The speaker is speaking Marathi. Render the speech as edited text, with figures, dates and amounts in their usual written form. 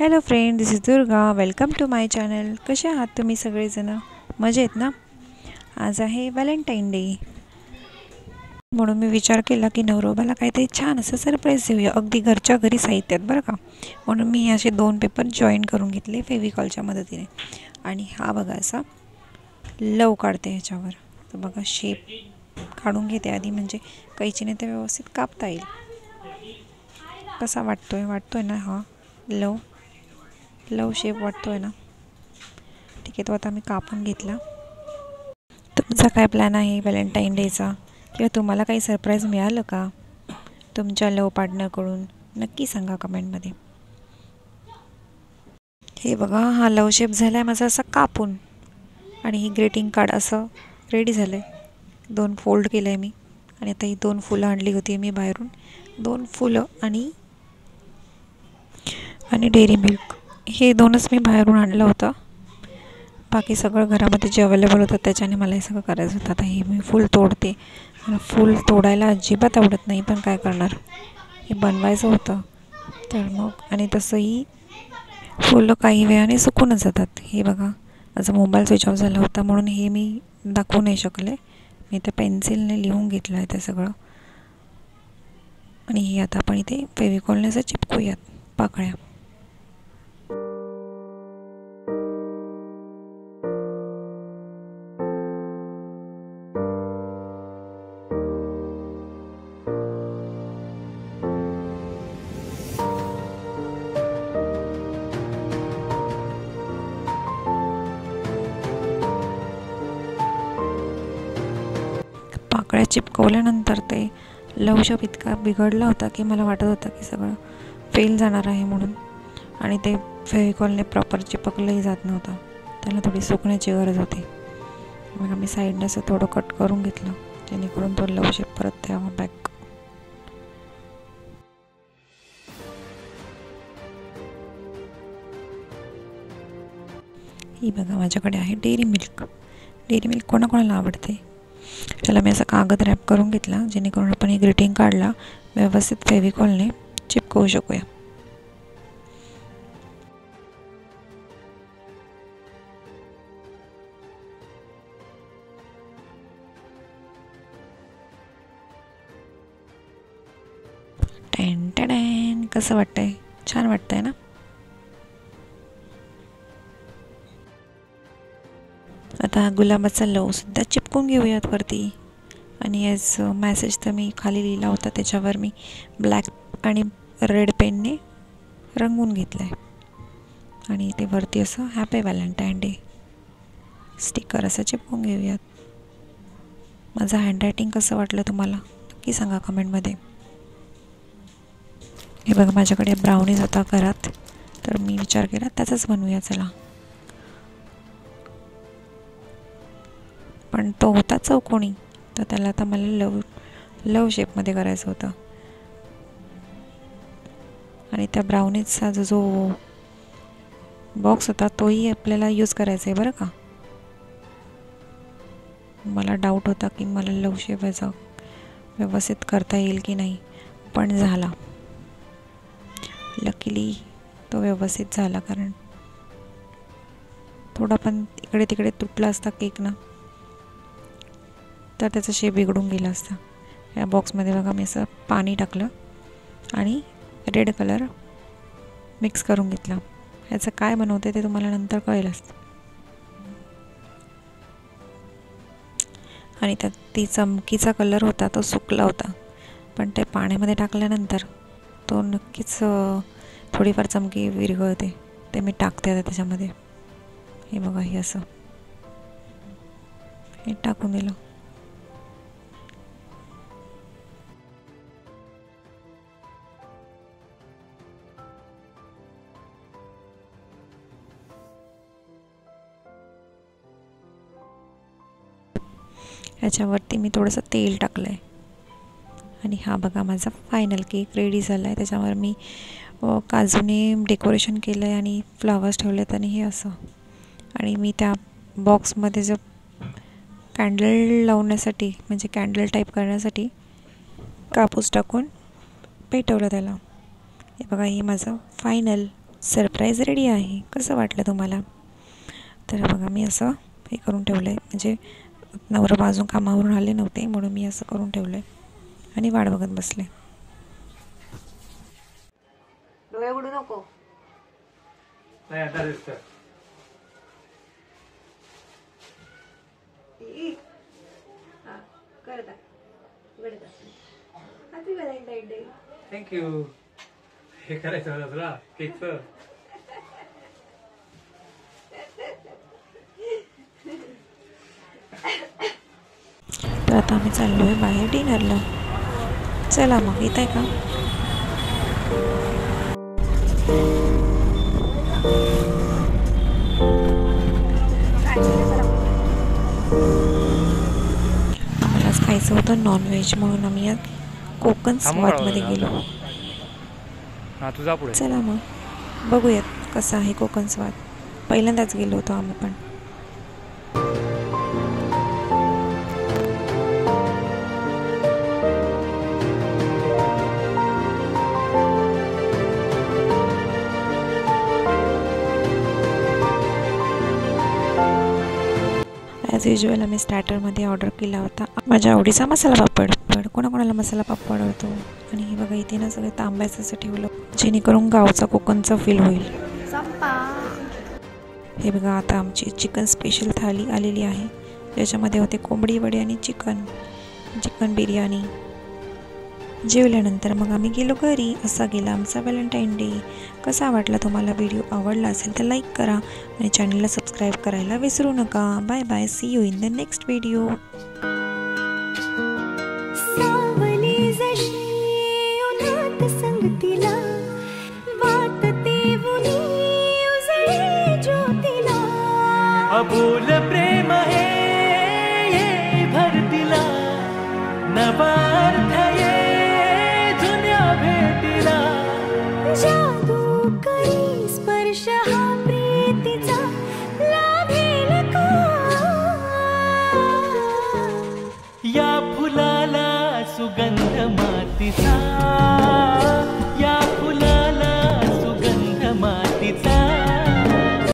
Hello friend, this is Durga. Welcome to my channel. कसे आहात तुम्ही सगळेजण? मजेत ना? आज आहे व्हॅलेंटाईन डे, म्हणून मी विचार केला की नवरोबाला काहीतरी छान असं सरप्राईज देऊया, अगदी घरच्या घरी साहित्यात बरं का. म्हणून मी असे 2 पेपर जॉईन करून घेतले फेविकॉलच्या मदतीने. आणि हा बघा असा लव काढते ह्याच्यावर. तर बघा शेप काढून घेते आधी, म्हणजे कैचीने ते व्यवस्थित कापता येईल. कसा वाटतोय ना हा लव शेप वाटतोय ना? ठीक आहे, तो आता मी कापून घेतला. तुमचा काय प्लॅन आहे व्हॅलेंटाईन डेचा? किंवा तुम्हाला काही सरप्राईज मिळालं का तुमच्या लव पार्टनरकडून? नक्की सांगा कमेंटमध्ये. हे बघा, हा लव शेप झाला आहे माझा असा कापून, आणि ही ग्रीटिंग कार्ड असं रेडी झालं आहे. 2 फोल्ड केलं आहे मी. आणि आता ही 2 फुलं आणली होती मी बाहेरून. 2 फुलं आणि डेअरी मिल्क, हे 2च मी बाहेरून आणलं होतं. बाकी सगळं घरामध्ये जे अवेलेबल होतं त्याच्याने मला हे सगळं करायचं होतं. आता हे मी फुल तोडते. मला फुल तोडायला अजिबात आवडत नाही, पण काय करणार, हे बनवायचं होतं तर मग. आणि तसंही फुलं काही वेळाने सुकूनच जातात. हे बघा, माझा मोबाईल स्विच ऑफ झाला होता म्हणून हे मी दाखवू नाही शकले. मी त्या पेन्सिलने लिहून घेतलं आहे ते सगळं. आणि हे आता आपण इथे फेविकॉलने असं चिपकूयात पाकळ्या. पाकळ्या चिपकवल्यानंतर ते लव शेप इतका बिघडला होता की मला वाटत होतं की सगळं फेल जाणार आहे म्हणून. आणि ते फेविकॉलने प्रॉपर चिपकलंही जात नव्हतं, त्याला थोडी सुकण्याची गरज होती. मग आम्ही साईडने असं थोडं कट करून घेतलं, जेणेकरून तो लव शेप परत द्यावा बॅक. ही बघा, माझ्याकडे आहे डेअरी मिल्क. डेअरी मिल्क कोणाकोणाला आवडते. त्याला मी असा कागद रॅप करून घेतला, जेणेकरून आपण ही ग्रीटिंग कार्डला व्यवस्थित फेविकॉलने चिपकवू शकूया. टॅन टॅन, कसं वाटतंय? छान वाटतंय ना? आता हा गुलाबाचा लवसुद्धा चिपकून घेऊयात वरती. आणि ॲज मॅसेज तर मी खाली लिहिला होता, त्याच्यावर मी ब्लॅक आणि रेड पेनने रंगवून घेतलं आहे. आणि ते वरती असं हॅपी व्हॅलेंटाईन डे स्टिकर असं चिपकून घेऊयात. माझं हँडरायटिंग कसं वाटलं तुम्हाला नक्की सांगा कमेंटमध्ये. हे बघा, माझ्याकडे ब्राउनीज होता घरात, तर मी विचार केला त्याचाच बनवूया चला. पण तो होता चौकोनी, तर त्याला आता मला लव शेपमध्ये करायचं होतं. आणि त्या ब्राउनीजचा जो बॉक्स होता तोही आपल्याला यूज करायचा आहे बरं का. मला डाऊट होता की मला लव शेप याचा व्यवस्थित करता येईल की नाही, पण झाला. लकीली तो व्यवस्थित झाला, कारण थोडा पण इकडे तिकडे तुटला असता केक ना, तर त्याचा शेप बिघडून गेला असता. या बॉक्समध्ये बघा, मी असं पाणी टाकलं आणि रेड कलर मिक्स करून घेतला. ह्याचं काय बनवते ते तुम्हाला नंतर कळेलच. आणि त्यात ती चमकीचा कलर होता तो सुकला होता, पण ते पाण्यामध्ये टाकल्यानंतर तो नक्कीच थोडीफार चमकी विरघळते. ते मी टाकते आता त्याच्यामध्ये. हे बघा, हे असं हे टाकून दिलं. ह्याच्यावरती मी थोडंसं तेल टाकलं आहे. आणि हा बघा, माझा फायनल केक रेडी झाला आहे. त्याच्यावर मी काजूने डेकोरेशन केलं आहे आणि फ्लावर्स ठेवले आहेत. आणि हे असं, आणि मी त्या बॉक्समध्ये जो कॅन्डल लावण्यासाठी, म्हणजे कॅन्डल टाईप करण्यासाठी कापूस टाकून पेटवलं त्याला. हे बघा, हे माझं फायनल सरप्राईज रेडी आहे. कसं वाटलं तुम्हाला? तर बघा मी असं हे करून ठेवलं आहे, म्हणजे नवरा बाजू कामावरून आले नव्हते म्हणून मी असं करून ठेवलं आहे आणि वाट बघत बसले. डोळे उघडू नको. नाही आता दिसतं. थँक्यू. हे करायचं होतं तुला केकचं. तर आता आम्ही चाललो आहे बाहेर डिनरला. चला मग येत आहे का? आम्हालाच खायचं होतं नॉनव्हेज म्हणून आम्ही कोकण स्वादमध्ये गेलो. तुझा पुढे. चला मग बघूयात कसं आहे कोकण स्वाद. पहिल्यांदाच गेलो होतो आम्ही पण. ॲज युजल आम्ही स्टार्टरमध्ये ऑर्डर केला होता माझ्या आवडीचा मसाला पापड. कोणाकोणाला मसाला पापड आवडतो. आणि हे बघा इथे ना सगळं तांब्याचं असं ठेवलं जेणेकरून गावचा कोकणचा फील होईल. हे बघा आता आमची चिकन स्पेशल थाली आलेली आहे, ज्याच्यामध्ये होते कोंबडी वडे आणि चिकन बिर्याणी. जेवल्यानंतर मग आम्ही गेलो घरी. असा गेला आमचा व्हॅलेंटाईन डे. कसा वाटला तुम्हाला? व्हिडिओ आवडला असेल तर लाईक करा आणि चॅनलला सबस्क्राईब करायला विसरू नका. Bye bye. See you in the next video. अबोल प्रेम हे भरतीला नवा अर्थ ये जुन्या भेटीला. जादू करी स्पर्श हा प्रीतीचा लाभेल का? या फुलाला सुगंध मातीचा.